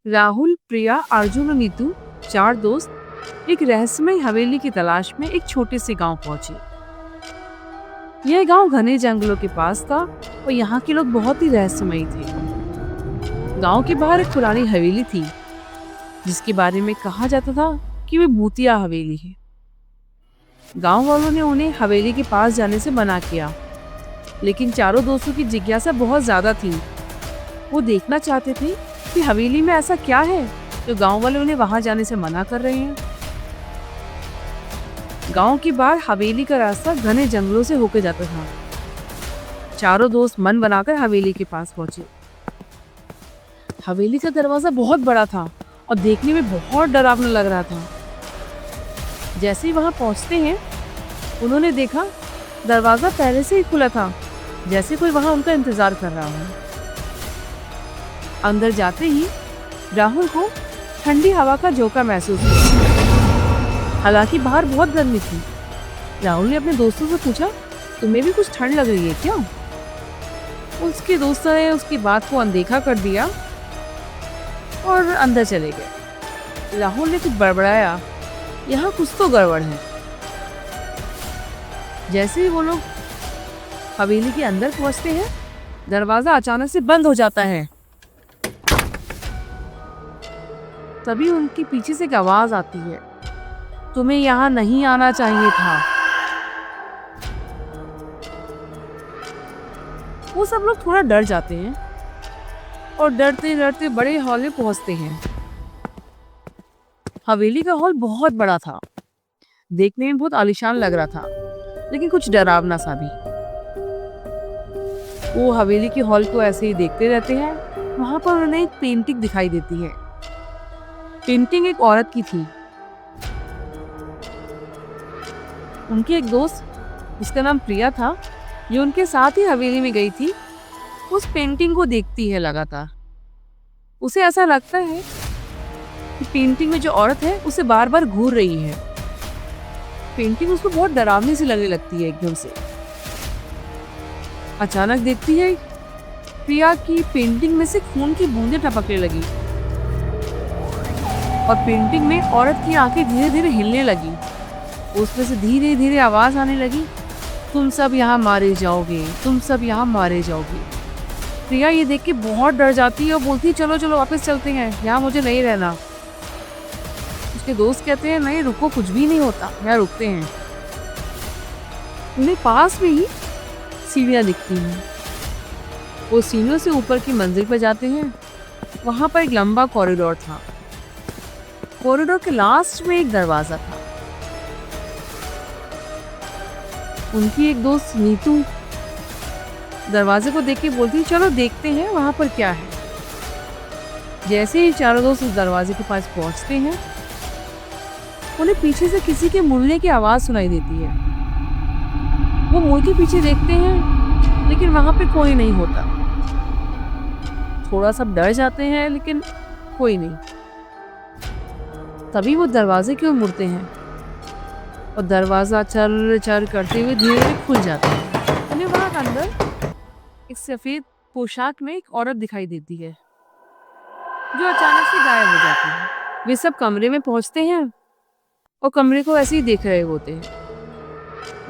राहुल, प्रिया, अर्जुन और नीतू, चार दोस्त एक रहस्यमय हवेली की तलाश में एक छोटे से गांव पहुंचे। यह गांव घने जंगलों के पास था और यहाँ के लोग बहुत ही रहस्यमयी थे। गांव के बाहर एक पुरानी हवेली थी जिसके बारे में कहा जाता था कि वे भूतिया हवेली है। गांव वालों ने उन्हें हवेली के पास जाने से मना किया, लेकिन चारों दोस्तों की जिज्ञासा बहुत ज्यादा थी। वो देखना चाहते थे कि हवेली में ऐसा क्या है जो गांव वाले उन्हें वहां जाने से मना कर रहे हैं। गांव के बाहर हवेली का रास्ता घने जंगलों से होकर जाता था। चारों दोस्त मन बनाकर हवेली के पास पहुंचे। हवेली का दरवाजा बहुत बड़ा था और देखने में बहुत डरावना लग रहा था। जैसे ही वहां पहुंचते हैं, उन्होंने देखा दरवाजा पहले से ही खुला था, जैसे कोई वहां उनका इंतजार कर रहा हो। अंदर जाते ही राहुल को ठंडी हवा का झोंका महसूस हुआ। हालांकि बाहर बहुत गर्मी थी। राहुल ने अपने दोस्तों से पूछा, तुम्हें भी कुछ ठंड लग रही है क्या? उसके दोस्तों ने उसकी बात को अनदेखा कर दिया और अंदर चले गए। राहुल ने कुछ बड़बड़ाया, यहाँ कुछ तो गड़बड़ है। जैसे ही वो लोग हवेली के अंदर पहुंचते हैं, दरवाजा अचानक से बंद हो जाता है। तभी उनके पीछे से एक आवाज आती है, तुम्हें यहाँ नहीं आना चाहिए था। वो सब लोग थोड़ा डर जाते हैं और डरते डरते बड़े हॉल में पहुंचते हैं। हवेली का हॉल बहुत बड़ा था, देखने में बहुत आलीशान लग रहा था, लेकिन कुछ डरावना सा भी। वो हवेली के हॉल को ऐसे ही देखते रहते हैं। वहां पर उन्हें एक पेंटिंग दिखाई देती है। पेंटिंग एक औरत की थी। उनकी एक दोस्त, जिसका नाम प्रिया था, जो उनके साथ ही हवेली में गई थी, उस पेंटिंग को देखती है लगातार। उसे ऐसा लगता है कि पेंटिंग में जो औरत है उसे बार बार घूर रही है। पेंटिंग उसको बहुत डरावनी सी लगने लगती है एकदम से। अचानक देखती है प्रिया की पेंटिंग में से खून की बूंदें टपकने लगी और पेंटिंग में औरत की आंखें धीरे धीरे हिलने लगी। उसमें से धीरे धीरे आवाज आने लगी, तुम सब यहाँ मारे जाओगे, तुम सब यहाँ मारे जाओगे। प्रिया ये देख के बहुत डर जाती है और बोलती है, चलो चलो वापस चलते हैं, यहाँ मुझे नहीं रहना। उसके दोस्त कहते हैं, नहीं रुको, कुछ भी नहीं होता, यहाँ रुकते हैं। उन्हें पास में ही सीढ़ियाँ दिखती हैं। वो सीढ़ियों से ऊपर की मंजिल पर जाते हैं। वहां पर एक लंबा कॉरिडोर था। कॉरिडोर के लास्ट में एक दरवाजा था। उनकी एक दोस्त नीतू दरवाजे को देख के बोलती, चलो देखते हैं वहां पर क्या है। जैसे ही चारों दोस्त उस दरवाजे के पास पहुंचते हैं, उन्हें पीछे से किसी के मुड़ने की आवाज सुनाई देती है। वो मुड़ के पीछे देखते हैं, लेकिन वहां पे कोई नहीं होता। थोड़ा सा डर जाते हैं, लेकिन कोई नहीं। तभी वो दरवाजे की ओर मुड़ते हैं और दरवाजा चर चर करते हुए धीरे धीरे खुल जाता है। उन्हें वहां अंदर एक सफेद पोशाक में एक औरत दिखाई देती है, जो अचानक से गायब हो जाती है। वे सब कमरे में पहुंचते हैं और कमरे को ऐसे ही देख रहे होते हैं।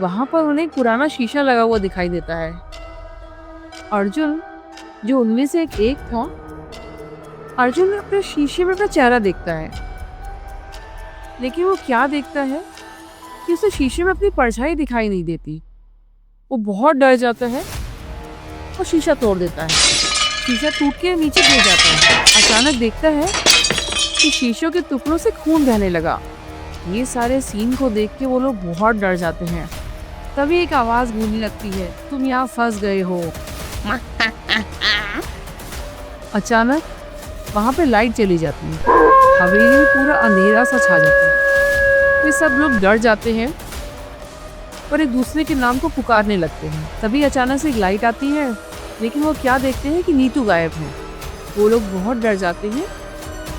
वहां पर उन्हें एक पुराना शीशा लगा हुआ दिखाई देता है। अर्जुन, जो उनमें से एक था, अर्जुन अपने शीशे में अपना चेहरा देखता है, लेकिन वो क्या देखता है कि उसे शीशे में अपनी परछाई दिखाई नहीं देती। वो बहुत डर जाता है और शीशा तोड़ देता है। शीशा टूट के नीचे गिर जाता है। अचानक देखता है कि शीशों के टुकड़ों से खून बहने लगा। ये सारे सीन को देख के वो लोग बहुत डर जाते हैं। तभी एक आवाज गूंजने लगती है, तुम यहाँ फंस गए हो। अचानक वहां पे लाइट चली जाती है। हवेली में पूरा अंधेरा सा छा जाता है। वे सब लोग डर जाते हैं और एक दूसरे के नाम को पुकारने लगते हैं। तभी अचानक से एक लाइट आती है, लेकिन वो क्या देखते हैं कि नीतू गायब है। वो लोग बहुत डर जाते हैं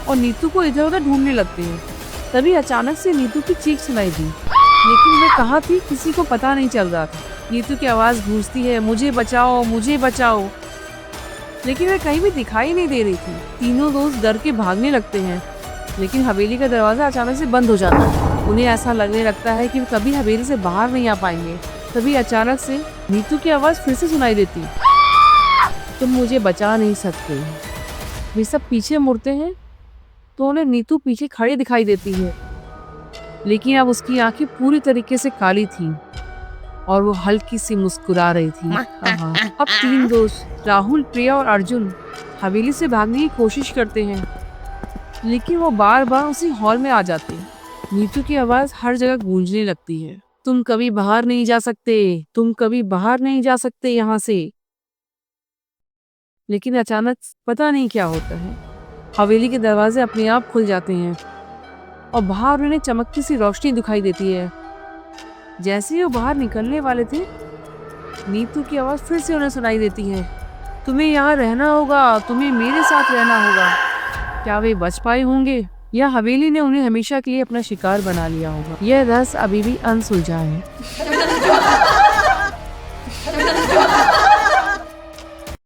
और नीतू को इधर उधर ढूंढने लगते हैं। तभी अचानक से नीतू की चीख सुनाई दी, लेकिन वे कहाँ थी किसी को पता नहीं चल रहा था। नीतू की आवाज गूंजती है, मुझे बचाओ, मुझे बचाओ। लेकिन वह कहीं भी दिखाई नहीं दे रही थी। तीनों दोस्त डर के भागने लगते हैं, लेकिन हवेली का दरवाजा अचानक से बंद हो जाता है। उन्हें ऐसा लगने लगता है कि वे कभी हवेली से बाहर नहीं आ पाएंगे। तभी अचानक से नीतू की आवाज फिर से सुनाई देती, तुम मुझे बचा नहीं सकते। वे सब पीछे मुड़ते हैं तो उन्हें नीतू पीछे खड़ी दिखाई देती है, लेकिन अब उसकी आंखें पूरी तरीके से काली थी और वो हल्की सी मुस्कुरा रही थी। अब तीन दोस्त राहुल, प्रिया और अर्जुन हवेली से भागने की कोशिश करते हैं, लेकिन वो बार बार उसी हॉल में आ जाते हैं। नीतू की आवाज हर जगह गूंजने लगती है, तुम कभी बाहर नहीं जा सकते, तुम कभी बाहर नहीं जा सकते यहाँ से। लेकिन अचानक पता नहीं क्या होता है, हवेली के दरवाजे अपने आप खुल जाते हैं और बाहर उन्हें चमकती सी रोशनी दिखाई देती है। जैसे ही वो बाहर निकलने वाले थे, नीतू की आवाज फिर से उन्हें सुनाई देती है, तुम्हें यहाँ रहना होगा, तुम्हें मेरे साथ रहना होगा। क्या वे बच पाए होंगे या हवेली ने उन्हें हमेशा के लिए अपना शिकार बना लिया होगा? यह रहस्य अभी भी अनसुलझा है।